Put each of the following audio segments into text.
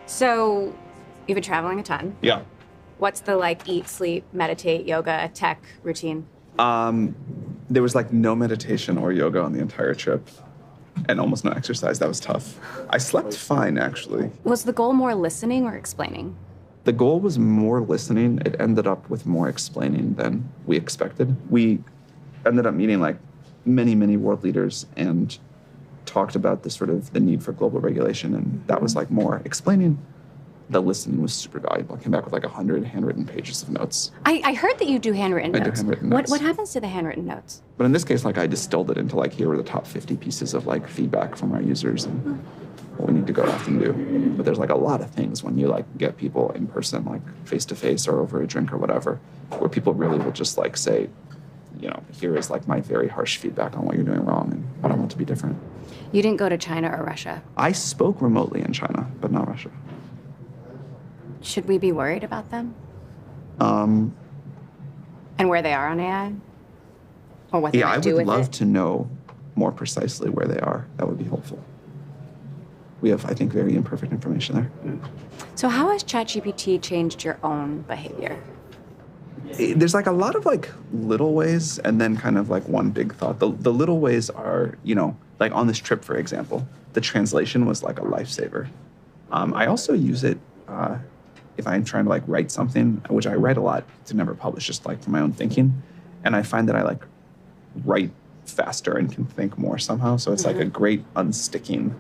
So you've been traveling a ton. Yeah. What's the eat, sleep, meditate, yoga, tech routine? There was like no meditation or yoga on the entire trip and almost no exercise. That was tough. I slept fine, actually. Was the goal more listening or explaining? The goal was more listening. It ended up with more explaining than we expected. We ended up meeting like many, many world leaders and talked about the need for global regulation. And that was like more explaining. The listening was super valuable. I came back with like 100 handwritten pages of notes. I heard that you do handwritten notes. I do handwritten notes. What happens to the handwritten notes? But in this case, like I distilled it into like, here were the top 50 pieces of like feedback from our users and what we need to go off and do. But there's like a lot of things when you like get people in person, like face to face or over a drink or whatever, where people really will just like say, here is like my very harsh feedback on what you're doing wrong and what I want to be different. You didn't go to China or Russia. I spoke remotely in China, but not Russia. Should we be worried about them? And where they are on AI? Or what they yeah, might I do would with love it? to know more precisely where they are. That would be helpful. We have, I think, very imperfect information there. So how has ChatGPT changed your own behavior? There's like a lot of like little ways and then kind of like one big thought. The little ways are, like on this trip, for example, the translation was like a lifesaver. I also use it if I'm trying to like write something, which I write a lot to never publish, just like for my own thinking. And I find that I like write faster and can think more somehow. So it's like a great unsticking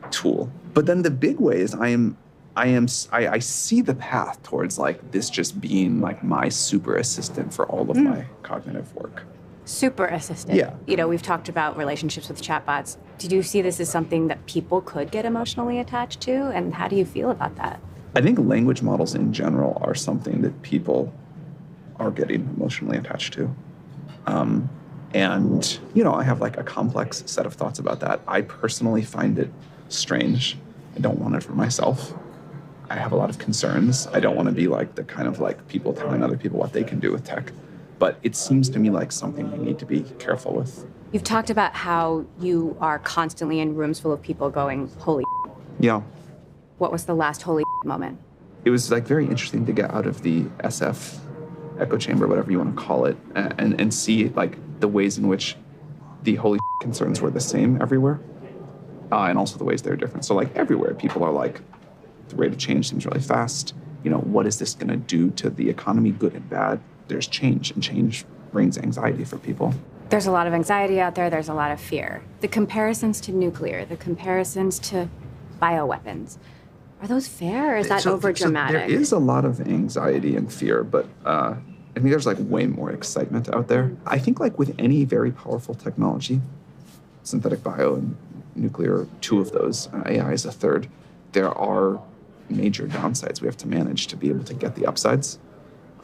tool. But then the big way is I see the path towards like this just being like my super assistant for all of my cognitive work. Super assistant. Yeah. We've talked about relationships with chatbots. Did you see this as something that people could get emotionally attached to? And how do you feel about that? I think language models in general are something that people are getting emotionally attached to. And I have like a complex set of thoughts about that. I personally find it strange. I don't want it for myself. I have a lot of concerns. I don't want to be like the kind of like people telling other people what they can do with tech. But it seems to me like something we need to be careful with. You've talked about how you are constantly in rooms full of people going, holy. Yeah. What was the last holy moment? It was like very interesting to get out of the SF echo chamber, whatever you want to call it, and see like the ways in which the holy concerns were the same everywhere, and also the ways they're different. So like everywhere, people are like, the rate of change seems really fast. What is this going to do to the economy, good and bad? There's change, and change brings anxiety for people. There's a lot of anxiety out there. There's a lot of fear. The comparisons to nuclear, the comparisons to bioweapons, are those fair or is that overdramatic? There is a lot of anxiety and fear, but I think there's like way more excitement out there. I think like with any very powerful technology, synthetic bio and nuclear, two of those, AI is a third, there are major downsides we have to manage to be able to get the upsides.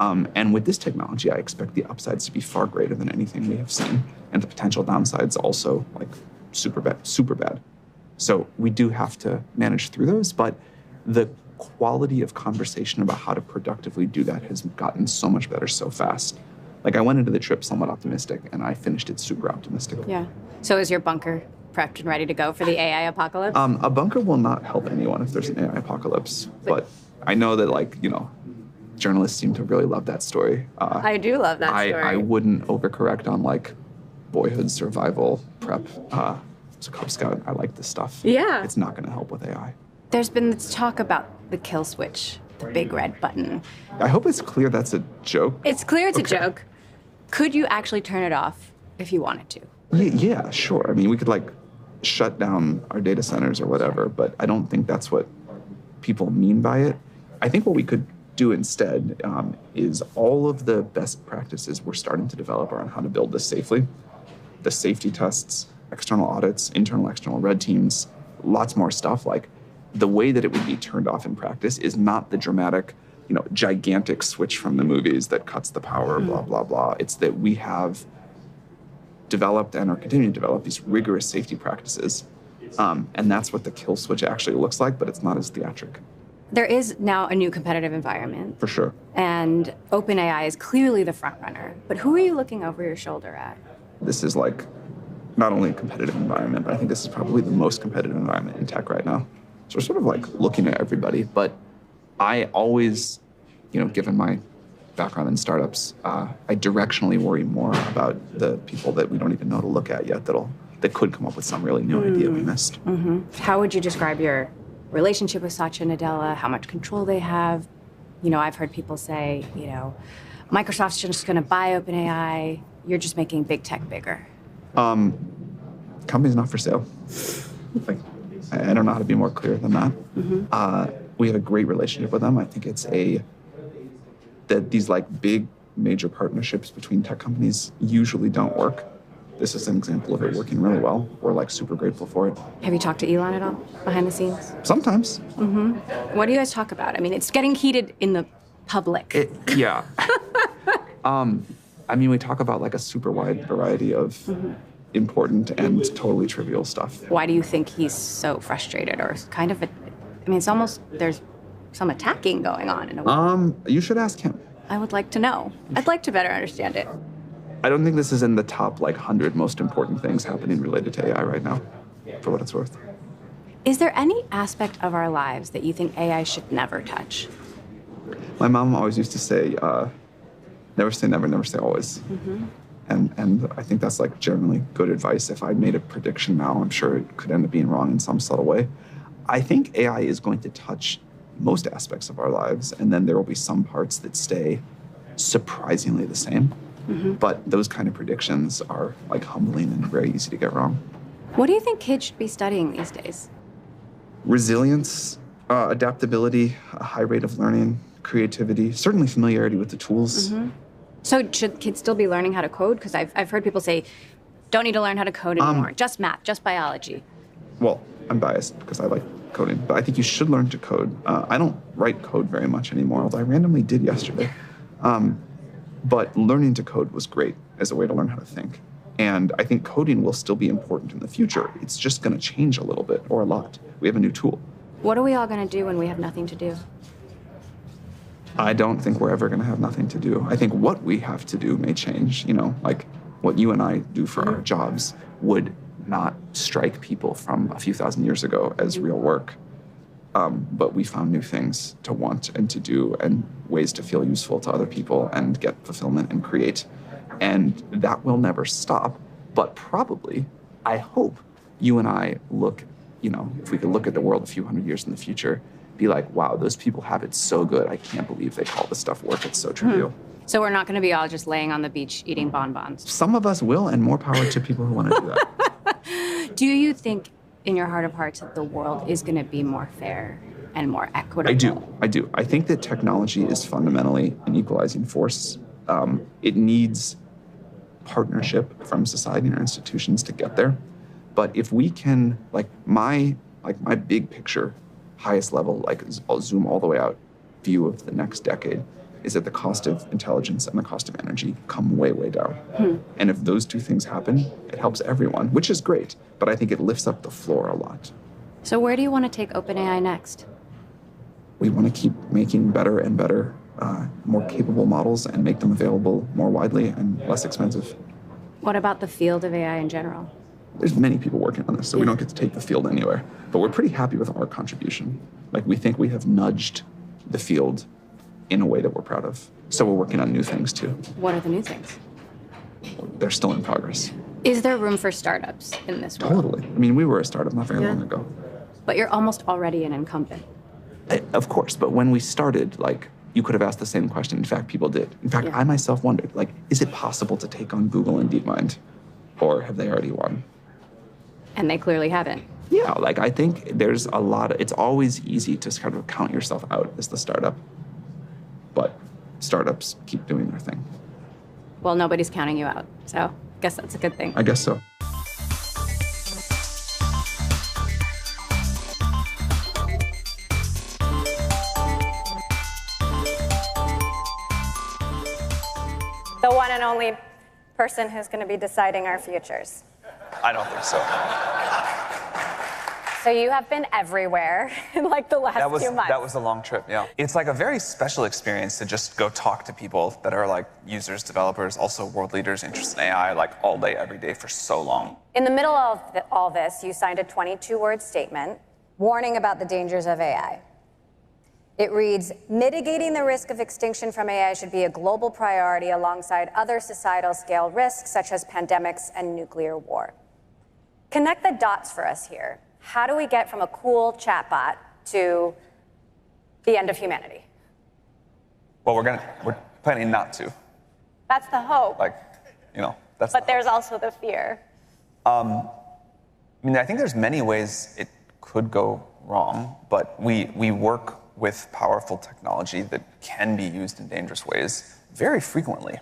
And with this technology, I expect the upsides to be far greater than anything we have seen. And the potential downsides also like super bad. So we do have to manage through those, but the quality of conversation about how to productively do that has gotten so much better so fast. Like I went into the trip somewhat optimistic and I finished it super optimistic. Yeah. So is your bunker prepped and ready to go for the AI apocalypse? A bunker will not help anyone if there's an AI apocalypse, but I know that like, journalists seem to really love that story. I do love that story. I wouldn't overcorrect on like boyhood survival prep. As a Cub Scout, I like this stuff. Yeah. It's not going to help with AI. There's been this talk about the kill switch, the big red button. I hope it's clear that's a joke. It's clear it's a joke. Could you actually turn it off if you wanted to? Yeah, sure. I mean, we could like shut down our data centers or whatever, but I don't think that's what people mean by it. I think what we could do instead is all of the best practices we're starting to develop around how to build this safely. The safety tests, external audits, internal, external red teams, lots more stuff. Like the way that it would be turned off in practice is not the dramatic, gigantic switch from the movies that cuts the power, blah, blah, blah. It's that we have developed and are continuing to develop these rigorous safety practices. And that's what the kill switch actually looks like, but it's not as theatric. There is now a new competitive environment. For sure. And OpenAI is clearly the front runner. But who are you looking over your shoulder at? This is like not only a competitive environment, but I think this is probably the most competitive environment in tech right now. So we're sort of like looking at everybody, but I always, given my background in startups, I directionally worry more about the people that we don't even know to look at yet that could come up with some really new idea we missed. How would you describe your relationship with Satya Nadella, how much control they have? I've heard people say, Microsoft's just going to buy OpenAI. You're just making big tech bigger. Company's not for sale. I don't know how to be more clear than that. We have a great relationship with them. I think it's that these big major partnerships between tech companies usually don't work. This is an example of it working really well. We're super grateful for it. Have you talked to Elon at all behind the scenes? Sometimes. What do you guys talk about? I mean, it's getting heated in the public. Yeah. We talk about a super wide variety of important and totally trivial stuff. Why do you think he's so frustrated or kind of it's almost, there's some attacking going on in a way. You should ask him. I would like to know. I'd like to better understand it. I don't think this is in the top 100 most important things happening related to AI right now, for what it's worth. Is there any aspect of our lives that you think AI should never touch? My mom always used to say, never say never, never say always. And I think that's generally good advice. If I made a prediction now, I'm sure it could end up being wrong in some subtle way. I think AI is going to touch most aspects of our lives, and then there will be some parts that stay surprisingly the same. But those kind of predictions are humbling and very easy to get wrong. What do you think kids should be studying these days? Resilience, adaptability, a high rate of learning, creativity, certainly familiarity with the tools. So should kids still be learning how to code? Because I've heard people say, don't need to learn how to code anymore, just math, just biology. Well, I'm biased because I like coding, but I think you should learn to code. I don't write code very much anymore, although I randomly did yesterday. But learning to code was great as a way to learn how to think. And I think coding will still be important in the future. It's just going to change a little bit or a lot. We have a new tool. What are we all going to do when we have nothing to do? I don't think we're ever going to have nothing to do. I think what we have to do may change. What you and I do for our jobs would not strike people from a few thousand years ago as real work. But we found new things to want and to do and ways to feel useful to other people and get fulfillment and create. And that will never stop. But probably, I hope you and I look, if we could look at the world a few hundred years in the future, be like, wow, those people have it so good. I can't believe they call this stuff work. It's so trivial. So we're not going to be all just laying on the beach eating bonbons. Some of us will, and more power to people who want to do that. Do you think in your heart of hearts that the world is going to be more fair and more equitable? I do. I think that technology is fundamentally an equalizing force. It needs partnership from society and our institutions to get there. But if we can, my big picture, highest level, I'll zoom all the way out view of the next decade, is that the cost of intelligence and the cost of energy come way, way down. And if those two things happen, it helps everyone, which is great, but I think it lifts up the floor a lot. So where do you want to take OpenAI next? We want to keep making better and better, more capable models and make them available more widely and less expensive. What about the field of AI in general? There's many people working on this, so we don't get to take the field anywhere. But we're pretty happy with our contribution. We think we have nudged the field in a way that we're proud of. So we're working on new things too. What are the new things? They're still in progress. Is there room for startups in this world? Totally. We were a startup not very long ago. But you're almost already an incumbent. Of course, but when we started, you could have asked the same question. In fact, people did. In fact, I myself wondered, is it possible to take on Google and DeepMind? Or have they already won? And they clearly haven't. Yeah, I think there's a lot it's always easy to kind of count yourself out as the startup. But startups keep doing their thing. Well, nobody's counting you out, so I guess that's a good thing. I guess so. The one and only person who's going to be deciding our futures. I don't think so. So you have been everywhere in the last few months. That was a long trip, yeah. It's a very special experience to just go talk to people that are users, developers, also world leaders interested in AI all day, every day for so long. In the middle of all this, you signed a 22-word statement warning about the dangers of AI. It reads, mitigating the risk of extinction from AI should be a global priority alongside other societal scale risks such as pandemics and nuclear war. Connect the dots for us here. How do we get from a cool chatbot to the end of humanity? Well, we're planning not to. That's the hope. That's. But there's also the fear. I think there's many ways it could go wrong, but we work with powerful technology that can be used in dangerous ways very frequently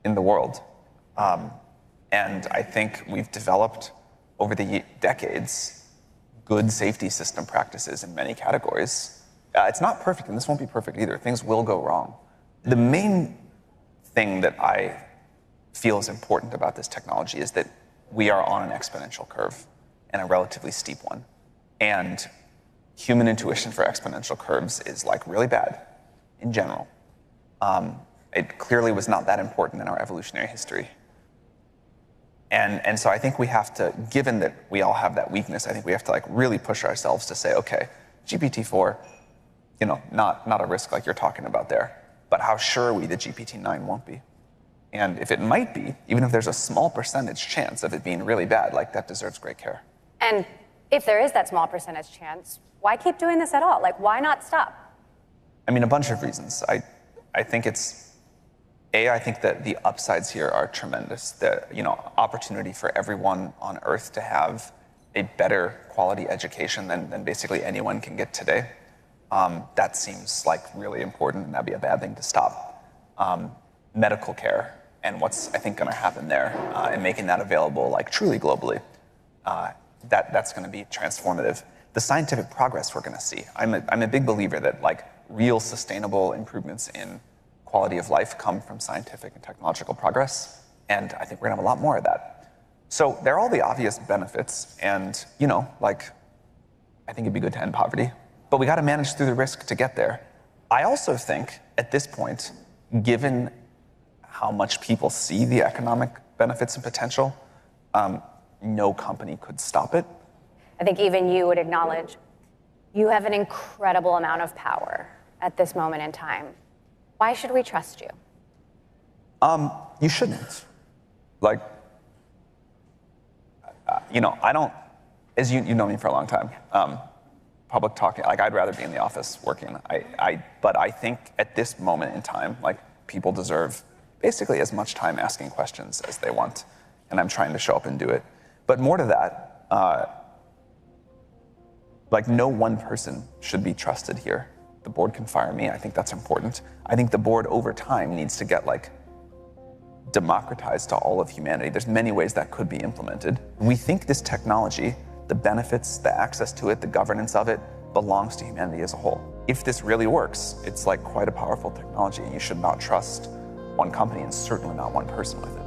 in the world. And I think we've developed over the decades good safety system practices in many categories. It's not perfect, and this won't be perfect either. Things will go wrong. The main thing that I feel is important about this technology is that we are on an exponential curve, and a relatively steep one. And human intuition for exponential curves is really bad in general. It clearly was not that important in our evolutionary history. And so I think we have to, given that we all have that weakness, I think we have to really push ourselves to say, okay, GPT-4, not a risk like you're talking about there, but how sure are we that GPT-9 won't be? And if it might be, even if there's a small percentage chance of it being really bad, that deserves great care. And if there is that small percentage chance, why keep doing this at all? Why not stop? A bunch of reasons. I think I think that the upsides here are tremendous. The opportunity for everyone on Earth to have a better quality education than basically anyone can get today. That seems really important, and that'd be a bad thing to stop. Medical care and what's I think going to happen there, and making that available truly globally. That's going to be transformative. The scientific progress we're going to see. I'm a big believer that real sustainable improvements in quality of life come from scientific and technological progress, and I think we're going to have a lot more of that. So there are all the obvious benefits, and I think it'd be good to end poverty, but we got to manage through the risk to get there. I also think at this point, given how much people see the economic benefits and potential, no company could stop it. I think even you would acknowledge you have an incredible amount of power at this moment in time. Why should we trust you? You shouldn't. I don't, as you know me for a long time, public talking, I'd rather be in the office working. But I think at this moment in time, people deserve basically as much time asking questions as they want, and I'm trying to show up and do it. But more to that, no one person should be trusted here. The board can fire me. I think that's important. I think the board over time needs to get democratized to all of humanity. There's many ways that could be implemented. We think this technology, the benefits, the access to it, the governance of it, belongs to humanity as a whole. If this really works, it's quite a powerful technology, and you should not trust one company and certainly not one person with it.